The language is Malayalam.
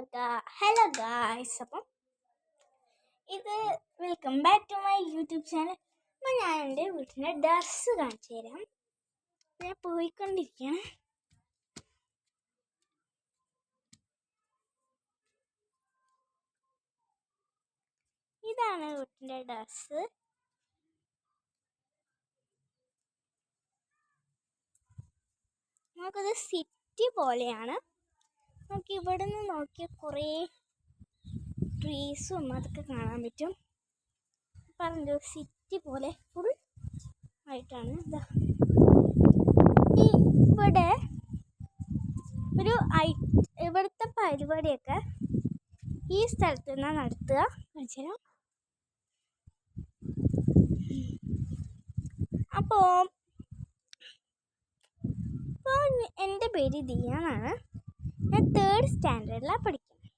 ഹലോ ഗായ്സ്, അപ്പം ഇത് welcome back to my YouTube channel. അപ്പം ഞാൻ എൻ്റെ വീട്ടിൻ്റെ ഡ്രസ്സ് കാണിച്ചു തരാം. ഞാൻ പോയിക്കൊണ്ടിരിക്കുകയാണ്. ഇതാണ് വീട്ടിൻ്റെ ഡ്രസ്സ്. നമുക്കത് സിറ്റി പോലെയാണ്. നമുക്ക് ഇവിടെ നിന്ന് നോക്കിയാൽ കുറേ ട്രീസും അതൊക്കെ കാണാൻ പറ്റും. പറഞ്ഞു സിറ്റി പോലെ ഫുൾ ആയിട്ടാണ്. ഇവിടെ ഒരു ഇവിടുത്തെ പരിപാടിയൊക്കെ ഈ സ്ഥലത്ത് നിന്നാണ് നടത്തുക. കാണിച്ചുതരാം. അപ്പോൾ എൻ്റെ പേര് ദിയ എന്നാണ്. ഞാൻ 3rd സ്റ്റാൻഡേർഡിലാണ് പഠിക്കുന്നത്.